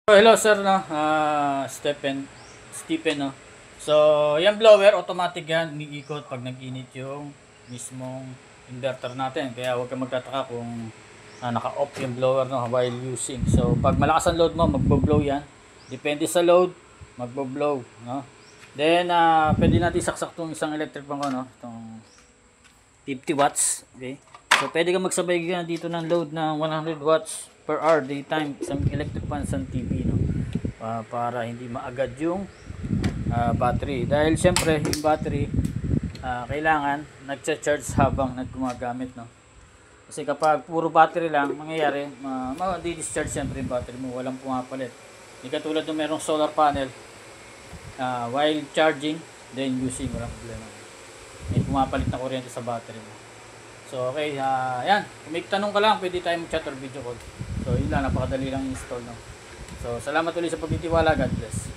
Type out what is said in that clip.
So, hello sir, no? Stephen, no? So, yung blower, automatic yan, umiikot pag nag-init yung mismong inverter natin. Kaya huwag kang magtataka kung naka-off yung blower, no, while using. So, pag malakas ang load mo, magbo-blow yan. Depende sa load, magbo-blow, no? Then, pwede natin saksak itong isang electric fan ko, no? Itong 50 watts, okay? So, pwede kang magsabay dito ng load ng 100 watts per hour daytime sa electric fan sa TV, no? Para hindi maagad yung battery. Dahil syempre, yung battery kailangan nagcha-charge habang naggumagamit, no? Kasi kapag puro battery lang, mangyayari, ma-discharge syempre yung battery mo, walang pumapalit. Hindi katulad ng merong solar panel, while charging, then using, walang problema. May pumapalit na kuryente sa battery mo. So, okay, yan. Kung may tanong ka lang, pwede tayo mag-chat or video call. So, yun lang, napakadali lang install, no? So, salamat ulit sa pagtitiwala. God bless.